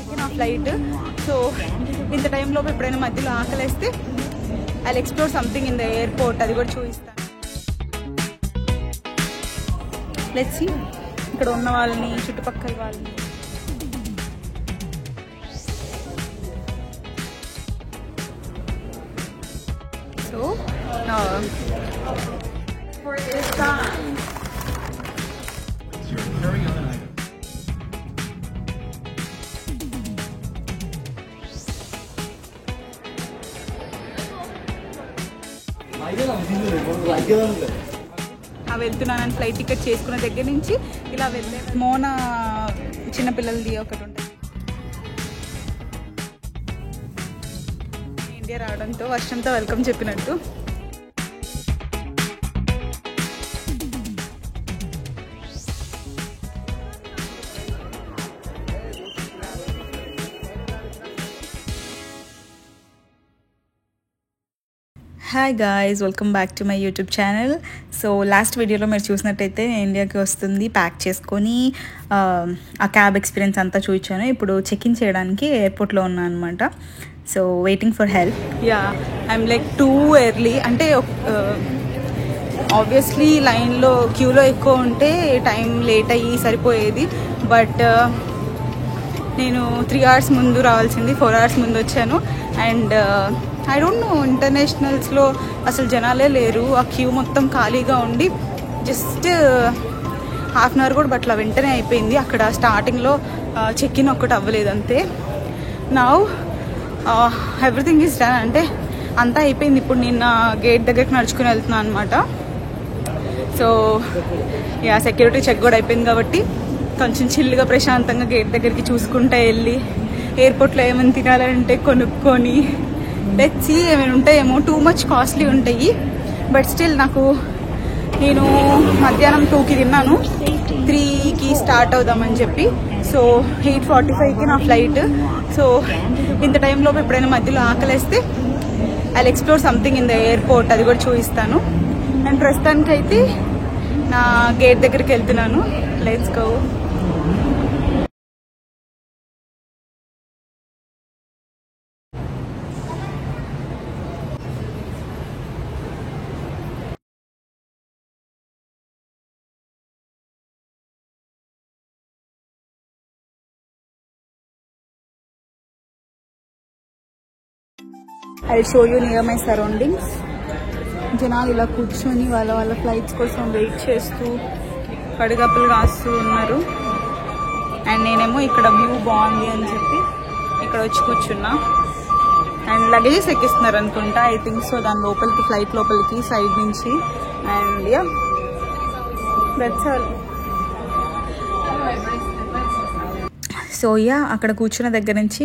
45కి నా flight. So ఇంత టైంలో ఎప్పుడైనా మధ్యలో ఆకలేస్తే I explore something in the airport, అది కూడా చూపిస్తాను. లెట్స్ సీ ఇక్కడ ఉన్న వాళ్ళని, చుట్టుపక్కల వాళ్ళని. సో వెళ్తున్నాను. ఫ్లైట్ టికెట్ చేసుకున్న దగ్గర నుంచి ఇలా వెళ్ళే మోనా చిన్నపిల్లలది ఒకటి ఉంటుంది. ఇండియా రావడంతో వర్షంతో వెల్కమ్ చెప్పినట్టు. Hi guys, welcome back to my YouTube channel. So last వీడియోలో మీరు చూసినట్టయితే నేను ఇండియాకి వస్తుంది ప్యాక్ చేసుకొని ఆ క్యాబ్ ఎక్స్పీరియన్స్ అంతా చూపించాను. ఇప్పుడు చెక్ ఇన్ చేయడానికి ఎయిర్పోర్ట్లో ఉన్నాను అనమాట. So waiting for help. Yeah, I'm like too early. అంటే ఆబ్వియస్లీ లైన్లో క్యూలో ఎక్కువ ఉంటే టైం లేట్ అయ్యి సరిపోయేది. బట్ నేను 3 hours ముందు రావాల్సింది, 4 hours ముందు వచ్చాను. అండ్ ఐ డోంట్ నో, ఇంటర్నేషనల్స్లో అసలు జనాలే లేరు. ఆ క్యూ మొత్తం ఖాళీగా ఉండి జస్ట్ హాఫ్ అన్ అవర్ కూడా బట్ల వెంటనే అయిపోయింది. అక్కడ స్టార్టింగ్లో చెక్ ఇన్ ఒక్కటి అవ్వలేదు అంతే. నౌ ఎవ్రీథింగ్ ఈజ్ డన్, అంటే అంతా అయిపోయింది. ఇప్పుడు నేను గేట్ దగ్గరికి నడుచుకుని వెళ్తున్నాను అనమాట. సో యా, సెక్యూరిటీ చెక్ కూడా అయిపోయింది కాబట్టి కొంచెం చిల్లుగా ప్రశాంతంగా గేట్ దగ్గరికి చూసుకుంటూ వెళ్ళి ఎయిర్పోర్ట్లో ఏమైనా తినాలంటే కొనుక్కొని తెచ్చి ఏమైనా ఉంటాయేమో. టూ మచ్ కాస్ట్లీ ఉంటాయి. బట్ స్టిల్ నేను మధ్యాహ్నం 2కి తిన్నాను, 3కి స్టార్ట్ అవుదామని చెప్పి. సో 8:45కి నా ఫ్లైట్. సో ఇంత టైంలో ఎప్పుడైనా మధ్యలో ఆకలేస్తే I explore something in the airport, అది కూడా చూపిస్తాను. అండ్ ప్రస్తుతానికైతే నా గేట్ దగ్గరికి వెళ్తున్నాను. Let's go. I'll show you near my surroundings. జనాలు ఇలా కూర్చొని వాళ్ళ ఫ్లైట్స్ కోసం వెయిట్ చేస్తూ కడిగప్పులు రాస్తూ ఉన్నారు. అండ్ నేనేమో ఇక్కడ వ్యూ బాగుంది అని చెప్పి ఇక్కడ వచ్చి కూర్చున్నా. అండ్ లగేజెస్ ఎక్కిస్తున్నారు అనుకుంటా, ఐ థింక్ సో. దాని లోపలికి, ఫ్లైట్ లోపలికి సైడ్ నుంచి. And yeah, that's all. So yeah, అక్కడ కూర్చున్న దగ్గర నుంచి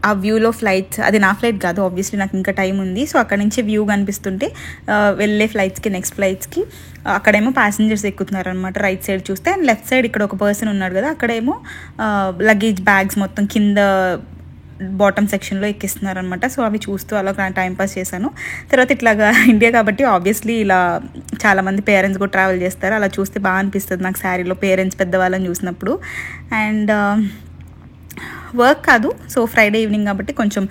ఆ వ్యూలో ఫ్లైట్స్, అది నా ఫ్లైట్ కాదు ఆబ్వియస్లీ, నాకు ఇంకా టైం ఉంది. సో అక్కడ నుంచి వ్యూ కనిపిస్తుంటే వెళ్ళే ఫ్లైట్స్కి, నెక్స్ట్ ఫ్లైట్స్కి అక్కడేమో ప్యాసింజర్స్ ఎక్కుతున్నారు అనమాట. రైట్ సైడ్ చూస్తే. అండ్ లెఫ్ట్ సైడ్ ఇక్కడ ఒక పర్సన్ ఉన్నాడు కదా, అక్కడేమో లగేజ్ బ్యాగ్స్ మొత్తం కింద బాటమ్ సెక్షన్లో ఎక్కిస్తున్నారు అనమాట. సో అవి చూస్తూ అలా టైంపాస్ చేశాను. తర్వాత ఇట్లాగా ఇండియా కాబట్టి ఆబ్వియస్లీ ఇలా చాలామంది పేరెంట్స్ కూడా ట్రావెల్ చేస్తారు. అలా చూస్తే బాగా అనిపిస్తుంది నాకు శారీలో పేరెంట్స్ పెద్దవాళ్ళని చూసినప్పుడు. అండ్ వర్క్ కాదు, సో ఫ్రైడే ఈవినింగ్ కాబట్టి కొంచెం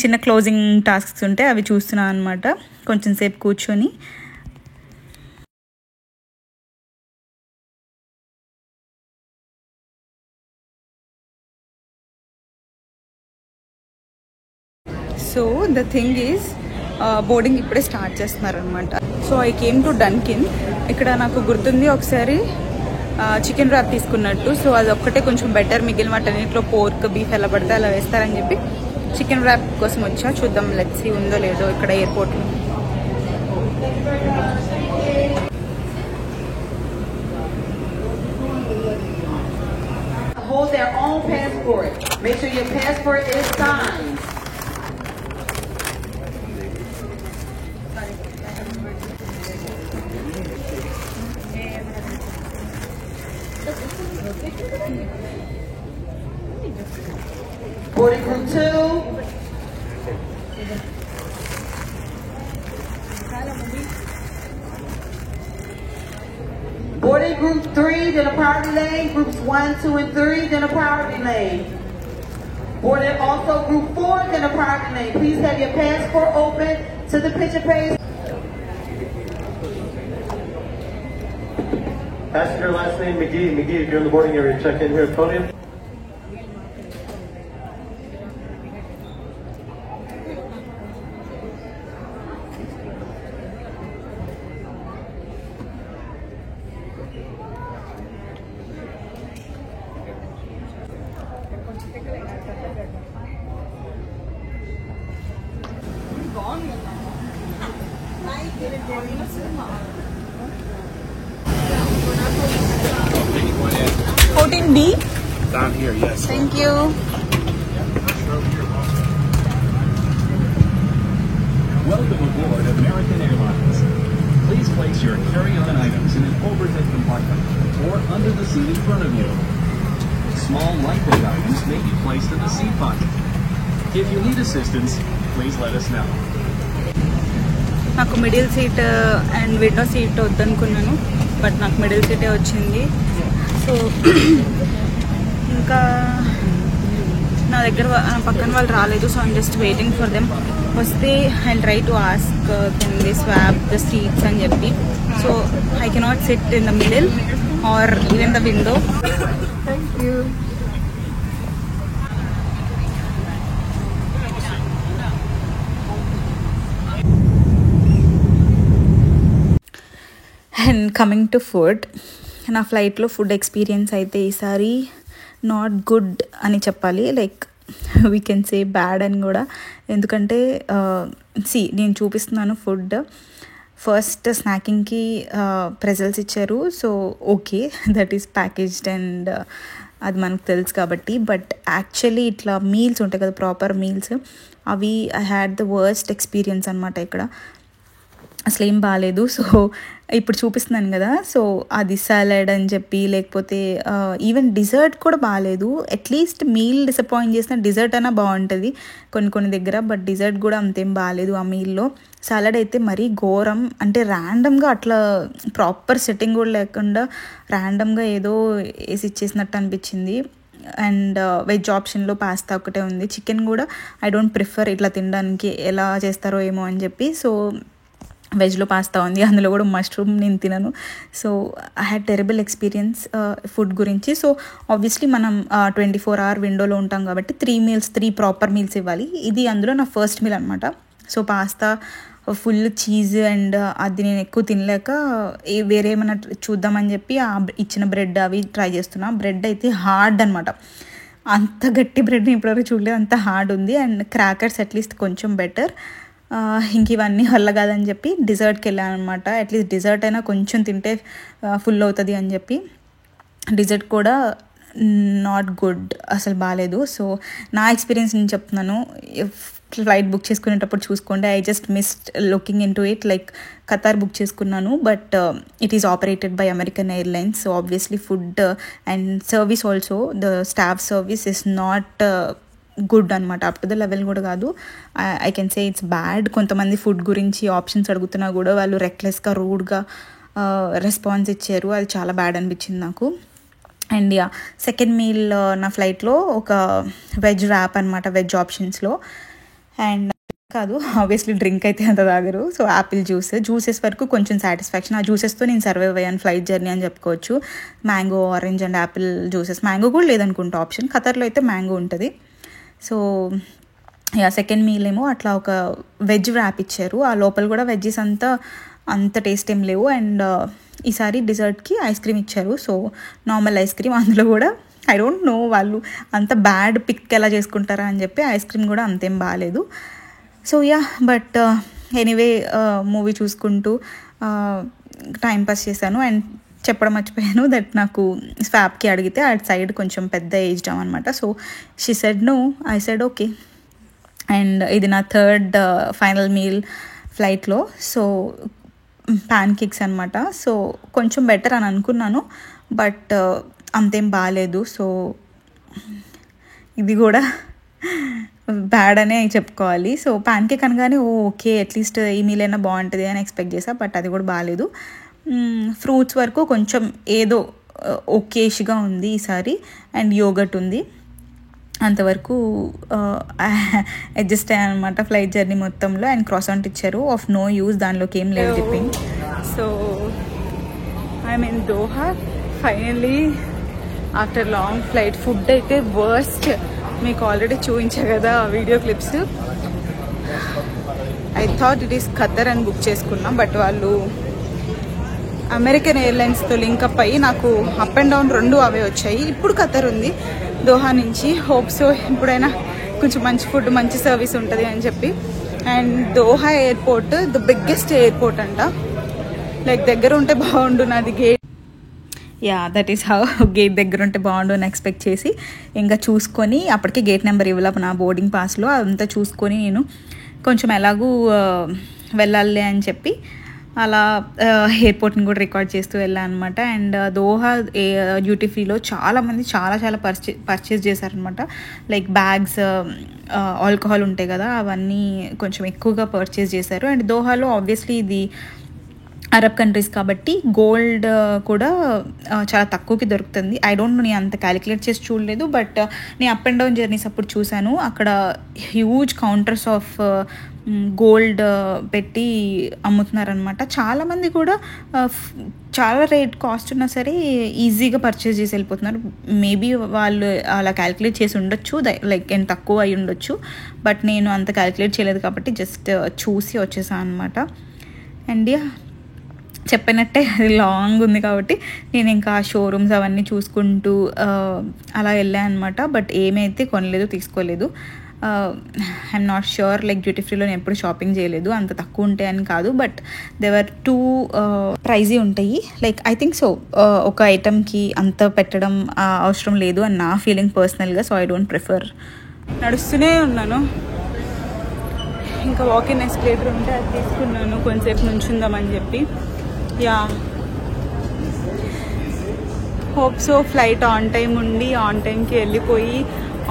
చిన్న క్లోజింగ్ టాస్క్స్ ఉంటే అవి చూస్తున్నాను అనమాట కొంచెం సేపు కూర్చొని. So the thing is boarding ఇప్పుడే స్టార్ట్ చేస్తున్నారు అనమాట. So I came to Dunkin. ఇక్కడ నాకు గుర్తుంది ఒకసారి చికెన్ ర్యాప్ తీసుకున్నట్టు. సో అది ఒక్కటే కొంచెం బెటర్, మిగిలిన వాటన్నిటిలో పోర్క్, బీఫ్ ఎలా పడితే అలా వేస్తారని చెప్పి చికెన్ ర్యాప్ కోసం వచ్చా. చూద్దాం లెట్స్ సీ ఉందో లేదో ఇక్కడ ఎయిర్పోర్ట్లో. Hold their own passport. Make sure your passport is signed. Boarding group 2. Boarding group 3, then a priority lane. Groups 1, 2, and 3, then a priority lane. Boarded also group 4 in a private lane. Please have your passport open to the picture page. Passenger last name McGee. McGee, if you're in the boarding area, check in here at podium. B. Down here, yes. Thank you. Welcome aboard American Airlines. Please place your carry-on items in an overhead compartment or under the seat in front of you. Small lightweight items may be placed in the seat pocket. If you need assistance, please let us know. నాకు middle seat and window seat వద్దనుకున్నాను, but నాకు middle సీటే వచ్చింది. So ఇంకా నా దగ్గర పక్కన వాళ్ళు రాలేదు, so I'm just waiting for them. వస్తే I try to ask can they swap the seats అని చెప్పి. So I cannot sit in the middle or even the window. Thank you. And coming to food, నా ఫ్లైట్లో food experience అయితే ఈసారి not good అని చెప్పాలి. Like we can say bad అని కూడా. ఎందుకంటే నేను చూపిస్తున్నాను ఫుడ్. ఫస్ట్ స్నాకింగ్కి ప్రెజల్స్ ఇచ్చారు, so okay, that is packaged and అది మనకు తెలుసు కాబట్టి. బట్ యాక్చువల్లీ ఇట్లా మీల్స్ ఉంటాయి కదా, ప్రాపర్ మీల్స్, అవి I had the worst experience అనమాట ఇక్కడ. అసలు ఏం బాగాలేదు. సో ఇప్పుడు చూపిస్తున్నాను కదా, సో అది సాలడ్ అని చెప్పి, లేకపోతే ఈవెన్ డిజర్ట్ కూడా బాగాలేదు. అట్లీస్ట్ మీల్ డిసప్పాయింట్ చేసిన డిజర్ట్ అయినా బాగుంటుంది కొన్ని దగ్గర, బట్ డిజర్ట్ కూడా అంతేం బాగాలేదు ఆ మీల్లో. సాలడ్ అయితే మరీ ఘోరం, అంటే ర్యాండమ్గా అట్లా ప్రాపర్ సెట్టింగ్ కూడా లేకుండా ర్యాండమ్గా ఏదో వేసి ఇచ్చేసినట్టు అనిపించింది. అండ్ వెజ్ ఆప్షన్లో పాస్తా ఒకటే ఉంది. చికెన్ కూడా ఐ డోంట్ ప్రిఫర్ ఇట్లా తినడానికి, ఎలా చేస్తారో ఏమో అని చెప్పి. సో వెజ్లో పాస్తా ఉంది, అందులో కూడా మష్రూమ్ నేను తినను. So I had terrible experience food గురించి. సో ఆబ్వియస్లీ మనం 24 hour విండోలో ఉంటాం కాబట్టి 3 ప్రాపర్ మీల్స్ ఇవ్వాలి. ఇది అందులో నా ఫస్ట్ మీల్ అనమాట. So pasta full cheese and అది నేను ఎక్కువ తినలేక వేరే ఏమైనా చూద్దామని చెప్పి ఇచ్చిన బ్రెడ్ అవి ట్రై చేస్తున్నా. బ్రెడ్ అయితే హార్డ్ అనమాట, అంత గట్టి బ్రెడ్ని ఇప్పటివరకు చూడలేదు, అంత హార్డ్ ఉంది. అండ్ క్రాకర్స్ అట్లీస్ట్ కొంచెం బెటర్. ఇంక ఇవన్నీ వల్ల కాదని చెప్పి డిజర్ట్కి వెళ్ళాను అనమాట. అట్లీస్ట్ డిజర్ట్ అయినా కొంచెం తింటే ఫుల్ అవుతుంది అని చెప్పి. డిజర్ట్ కూడా నాట్ గుడ్, అసలు బాగాలేదు. సో నా ఎక్స్పీరియన్స్ నేను చెప్తున్నాను. ఫ్లైట్ బుక్ చేసుకునేటప్పుడు చూసుకోండి. I just missed looking into it. Like Qatar book చేసుకున్నాను, but it is operated by American Airlines. So obviously food and service also, the staff service is not good అనమాట. Up to the level కూడా కాదు, I can say it's bad. కొంతమంది food గురించి options అడుగుతున్నా కూడా వాళ్ళు రెక్లెస్గా రూడ్గా response ఇచ్చారు. అది చాలా బ్యాడ్ అనిపించింది నాకు. అండ్ సెకండ్ మీల్ నా ఫ్లైట్లో ఒక వెజ్ ర్యాప్ అనమాట, వెజ్ ఆప్షన్స్లో. అండ్ కాదు, ఆబ్వియస్లీ డ్రింక్ అయితే అంత తాగరు. సో యాపిల్ జ్యూసెస్ వరకు కొంచెం సాటిస్ఫాక్షన్. ఆ జ్యూసెస్తో నేను సర్వైవ్ అయ్యాను ఫ్లైట్ జర్నీ అని చెప్పుకోవచ్చు. Mango, orange and Apple juices. Mango కూడా లేదనుకుంటా ఆప్షన్, ఖతర్లో అయితే మ్యాంగో ఉంటుంది. సో సెకండ్ మీల్ ఏమో అట్లా ఒక వెజ్ ర్యాప్ ఇచ్చారు. ఆ లోపల కూడా వెజ్జెస్ అంత టేస్ట్ ఏం లేవు. అండ్ ఈసారి డిజర్ట్కి ఐస్ క్రీమ్ ఇచ్చారు. సో నార్మల్ ఐస్ క్రీమ్, అందులో కూడా ఐ డోంట్ నో వాళ్ళు అంత బ్యాడ్ పిక్ ఎలా చేసుకుంటారా అని చెప్పి ఐస్ క్రీమ్ కూడా అంతేం బాగాలేదు. సో బట్ ఎనీవే మూవీ చూసుకుంటూ టైంపాస్ చేశాను. అండ్ చెప్పడం మర్చిపోయాను దట్ నాకు స్వాప్కి అడిగితే అటు సైడ్ కొంచెం పెద్ద ఏజ్ డామ్ అనమాట. So she said no, I said okay. And ఇది నా థర్డ్ ఫైనల్ మీల్ ఫ్లైట్లో. సో ప్యాన్ కేక్స్ అనమాట. సో కొంచెం బెటర్ అని అనుకున్నాను, బట్ అంతేం బాగాలేదు. సో ఇది కూడా బ్యాడ్ అనే చెప్పుకోవాలి. సో ప్యాన్ కేక్ అనగానే ఓకే అట్లీస్ట్ ఈ మీల్ అయినా బాగుంటుంది అని ఎక్స్పెక్ట్ చేసా, బట్ అది కూడా బాగాలేదు. ఫ్రూట్స్ వరకు కొంచెం ఏదో ఓకేష్గా ఉంది ఈసారి. అండ్ యోగట్ ఉంది. అంతవరకు అడ్జస్ట్ అయ్యాను అనమాట ఫ్లైట్ జర్నీ మొత్తంలో. అండ్ క్రాసాంట్ ఇచ్చారు, ఆఫ్ నో యూస్, దానిలోకి ఏం లేదు tipping. So I mean Doha finally after long flight. Food అయితే వర్స్ట్, మీకు ఆల్రెడీ చూపించా కదా video clips. I thought it is Qatar అని బుక్ చేసుకున్నాం, బట్ వాళ్ళు అమెరికన్ ఎయిర్లైన్స్తో లింకప్ అయ్యి నాకు అప్ అండ్ డౌన్ 2 అవే వచ్చాయి. ఇప్పుడు ఖతర్ ఉంది దోహా నుంచి. హోప్ సో ఇప్పుడైనా కొంచెం మంచి ఫుడ్ మంచి సర్వీస్ ఉంటుంది అని చెప్పి. And Doha airport the biggest airport అంట, లైక్ దగ్గర ఉంటే బాగుండు నాది gate. Yeah that is how, gate దగ్గర ఉంటే బాగుండు అని ఎక్స్పెక్ట్ చేసి ఇంకా చూసుకొని, అప్పటికే గేట్ నెంబర్ ఇవ్వాల నా బోర్డింగ్ పాస్లో, అదంతా చూసుకొని నేను కొంచెం ఎలాగూ వెళ్ళాలి అని చెప్పి అలా ఎయిర్పోర్ట్ని కూడా రికార్డ్ చేస్తూ వెళ్ళాను అనమాట. అండ్ దోహా డ్యూటీ ఫ్రీలో చాలామంది చాలా పర్చేస్ చేశారనమాట. లైక్ బ్యాగ్స్, ఆల్కహాల్ ఉంటాయి కదా, అవన్నీ కొంచెం ఎక్కువగా పర్చేస్ చేశారు. అండ్ దోహాలో ఆబ్వియస్లీ ఇది అరబ్ కంట్రీస్ కాబట్టి గోల్డ్ కూడా చాలా తక్కువకి దొరుకుతుంది. ఐ డోంట్ నో, నేను అంత క్యాలిక్యులేట్ చేసి చూడలేదు, బట్ నేను అప్ అండ్ డౌన్ జర్నీస్ అప్పుడు చూశాను. అక్కడ హ్యూజ్ కౌంటర్స్ ఆఫ్ గోల్డ్ పెట్టి అమ్ముతున్నారనమాట. చాలామంది కూడా చాలా రేట్ కాస్ట్ ఉన్నా సరే ఈజీగా పర్చేస్ చేసి వెళ్ళిపోతున్నారు. మేబీ వాళ్ళు అలా క్యాలిక్యులేట్ చేసి ఉండొచ్చు, లైక్ ఎంత తక్కువ అయి ఉండొచ్చు, బట్ నేను అంత క్యాలిక్యులేట్ చేయలేదు కాబట్టి జస్ట్ చూసి వచ్చేసాను అనమాట. అండ్ చెప్పినట్టే అది లాంగ్ ఉంది కాబట్టి నేను ఇంకా షోరూమ్స్ అవన్నీ చూసుకుంటూ అలా వెళ్ళాను అనమాట. బట్ ఏమైతే కొనలేదు, తీసుకోలేదు. I'm not sure, like duty ఫ్రీలో నేను ఎప్పుడు షాపింగ్ చేయలేదు, అంత తక్కువ ఉంటాయని కాదు, బట్ దేవర్ 2 ప్రైజీ ఉంటాయి. లైక్ ఐ థింక్ సో ఒక ఐటమ్కి అంత పెట్టడం అవసరం లేదు అని నా ఫీలింగ్ పర్సనల్గా. So I don't prefer. నడుస్తూనే ఉన్నాను, ఇంకా వాకింగ్ ఎస్కలేటర్ ఉంటే అది తీసుకున్నాను కొంచెంసేపు నుంచుందామని చెప్పి. Yeah hope so flight on time ఉండి ఆన్ టైంకి వెళ్ళిపోయి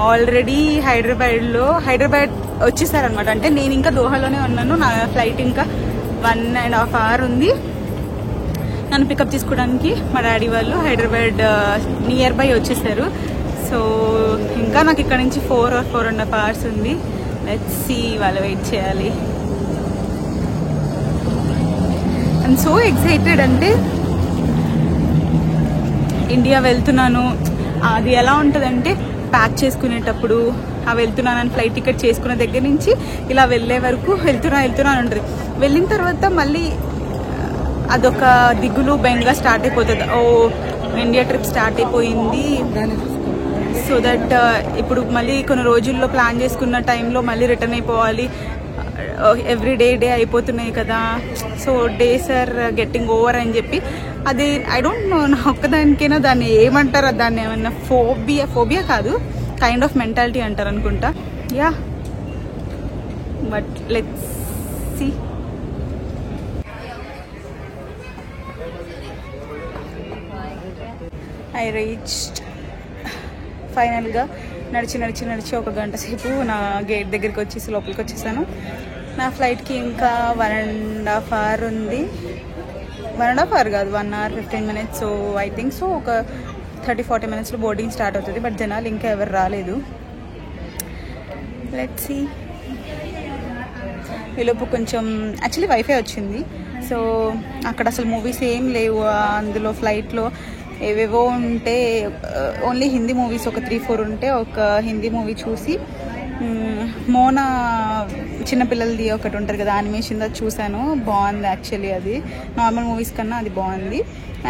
ఆల్రెడీ హైదరాబాద్ వచ్చేసారనమాట. అంటే నేను ఇంకా దోహాలోనే ఉన్నాను, నా ఫ్లైట్ ఇంకా 1.5 hours ఉంది. నన్ను పికప్ తీసుకోవడానికి మా డాడీ వాళ్ళు హైదరాబాద్ నియర్ బై వచ్చేసారు. సో ఇంకా నాకు ఇక్కడ నుంచి 4 or 4.5 hours ఉంది. లెట్స్ సీ, వాళ్ళు వెయిట్ చేయాలి. I'm so excited. అంటే ఇండియా వెళ్తున్నాను, అది ఎలా ఉంటుందంటే ప్యాక్ చేసుకునేటప్పుడు వెళ్తున్నానని ఫ్లైట్ టికెట్ చేసుకున్న దగ్గర నుంచి ఇలా వెళ్ళే వరకు వెళ్తున్నా ఉంటుంది. వెళ్ళిన తర్వాత మళ్ళీ అదొక దిగులు బెంగ స్టార్ట్ అయిపోతుంది. ఓ ఇండియా ట్రిప్ స్టార్ట్ అయిపోయింది, సో దట్ ఇప్పుడు మళ్ళీ కొన్ని రోజుల్లో ప్లాన్ చేసుకున్న టైంలో మళ్ళీ రిటర్న్ అయిపోవాలి. ఎవ్రీ డే అయిపోతున్నాయి కదా, so days are getting over అని చెప్పి అది ఐ డోంట్ నో, నా ఒక్కదానికైనా దాన్ని ఏమంటారు, దాన్ని ఏమన్నా ఫోబియా కాదు, కైండ్ ఆఫ్ మెంటాలిటీ అంటారు అనుకుంటా. Yeah but let's see. I reached ఫైనల్గా. నడిచి 1 గంట సేపు నా గేట్ దగ్గరికి వచ్చేసి లోపలికి వచ్చేసాను. నా ఫ్లైట్కి ఇంకా 1.5 hours ఉంది. 1.5 hours కాదు, 1 hour 15 minutes. So I think so ఒక 30-40 minutesలో బోర్డింగ్ స్టార్ట్ అవుతుంది. బట్ జనాలు ఇంకా ఎవరు రాలేదు. Let's see. ఈలోపు కొంచెం యాక్చువల్లీ వైఫై వచ్చింది, సో అక్కడ అసలు మూవీస్ ఏం లేవు అందులో. ఫ్లైట్లో ఏవేవో ఉంటే ఓన్లీ హిందీ మూవీస్ ఒక 3-4 ఉంటే ఒక హిందీ మూవీ చూసి, మోనా చిన్నపిల్లలది ఒకటి ఉంటుంది కదా యానిమేషన్, అది చూశాను. బాగుంది యాక్చువల్లీ, అది నార్మల్ మూవీస్ కన్నా అది బాగుంది.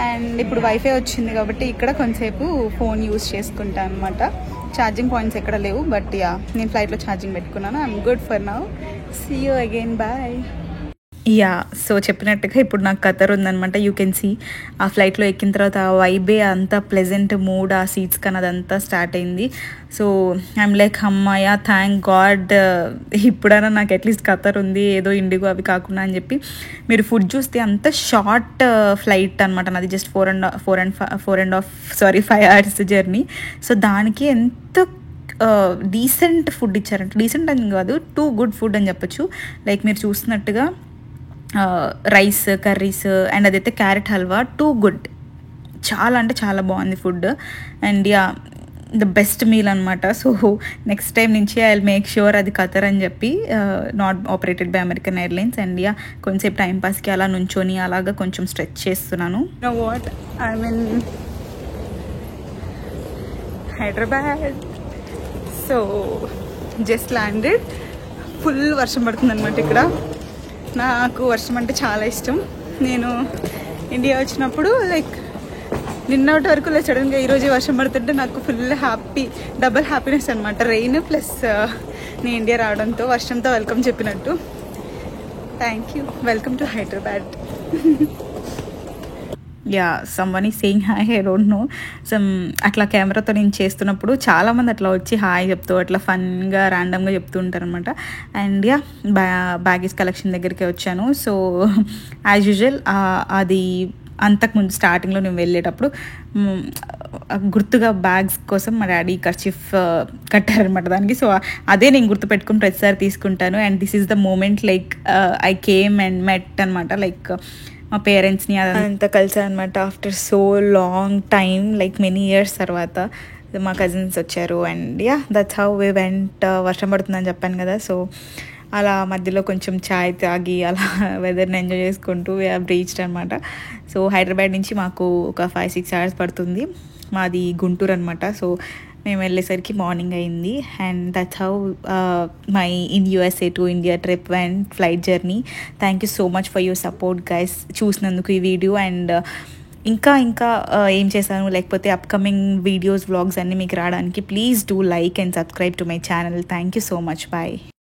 అండ్ ఇప్పుడు వైఫై వచ్చింది కాబట్టి ఇక్కడ కొంతసేపు ఫోన్ యూజ్ చేసుకుంటాను అనమాట. ఛార్జింగ్ పాయింట్స్ ఎక్కడ లేవు, బట్ యా నేను ఫ్లైట్లో ఛార్జింగ్ పెట్టుకున్నాను. I'm good for now. See you again, bye. Yeah so చెప్పినట్టుగా ఇప్పుడు నాకు ఖతర్ ఉందనమాట. యూ కెన్ సీ ఆ ఫ్లైట్లో ఎక్కిన తర్వాత ఆ వైబే, అంతా ప్లెజెంట్ మూడ్, ఆ సీట్స్ కానీ అదంతా స్టార్ట్ అయింది. సో ఐఎమ్ లైక్ అమ్మాయ, థ్యాంక్ గాడ్ ఇప్పుడైనా నాకు అట్లీస్ట్ ఖతర్ ఉంది, ఏదో ఇండిగో అవి కాకుండా అని చెప్పి. మీరు ఫుడ్ చూస్తే అంత షార్ట్ ఫ్లైట్ అనమాట నాది, జస్ట్ 5 hours జర్నీ. సో దానికి ఎంత డీసెంట్ ఫుడ్ ఇచ్చారంటే, డీసెంట్ అని కాదు, టూ గుడ్ ఫుడ్ అని చెప్పొచ్చు. లైక్ మీరు చూస్తున్నట్టుగా రైస్, కర్రీస్, అండ్ అదైతే క్యారెట్ హల్వా, టూ గుడ్, చాలా అంటే చాలా బాగుంది food. And yeah the best meal అనమాట. సో నెక్స్ట్ టైం నుంచి ఐ విల్ మేక్ ష్యూర్ అది ఖతర్ అని చెప్పి, not operated by American airlines. And yeah కొంచెంసేపు టైంపాస్కి అలా నుంచొని అలాగా కొంచెం స్ట్రెచ్ చేస్తున్నాను. Know what I mean Hyderabad. So just landed. Full వర్షం పడుతుంది అనమాట ఇక్కడ. నాకు వర్షం అంటే చాలా ఇష్టం. నేను ఇండియా వచ్చినప్పుడు లైక్ నిన్నటి వరకు లేదు, సడన్గా ఈరోజు వర్షం పడుతుంటే నాకు ఫుల్ డబుల్ హ్యాపీనెస్ అనమాట. రెయిన్ ప్లస్ నేను ఇండియా రావడంతో వర్షంతో వెల్కమ్ చెప్పినట్టు. Thank you. Welcome to Hyderabad. Yeah someone is saying hi, I don't know. అట్లా కెమెరాతో నేను చేస్తున్నప్పుడు చాలామంది అట్లా వచ్చి హాయ్ చెప్తూ అట్లా ఫన్గా ర్యాండమ్గా చెప్తూ ఉంటారు అనమాట. అండ్ యా బ్యాగేజ్ కలెక్షన్ దగ్గరికి వచ్చాను. సో యాజ్ యూజువల్ అది అంతకుముందు స్టార్టింగ్లో నేను వెళ్ళేటప్పుడు గుర్తుగా బ్యాగ్స్ కోసం మా డాడీ కర్చీఫ్ కట్టారనమాట దానికి. సో అదే నేను గుర్తుపెట్టుకుని ప్రతిసారి తీసుకుంటాను. And this is the moment like I came and met అనమాట. లైక్ మా పేరెంట్స్ని అదంతా కలిసారనమాట after so long time, like many years తర్వాత మా కజిన్స్ వచ్చారు. And yeah that's how we went. వర్షం పడుతుందని చెప్పాను కదా, సో అలా మధ్యలో కొంచెం ఛాయ్ తాగి అలా వెదర్ని ఎంజాయ్ చేసుకుంటూ వీ హ్యావ్ రీచ్డ్ అనమాట. సో హైదరాబాద్ నుంచి మాకు ఒక 5-6 hours పడుతుంది. మాది గుంటూరు అనమాట. సో మేము వెళ్ళేసరికి మార్నింగ్ అయింది. And that's how my in USA to India trip and flight journey. Thank you so much for your support guys చూసినందుకు ఈ వీడియో. అండ్ ఇంకా ఏం చేశాను, లేకపోతే అప్కమింగ్ వీడియోస్ వ్లాగ్స్ అన్నీ మీకు రావడానికి please do like and subscribe to my channel. Thank you so much. Bye.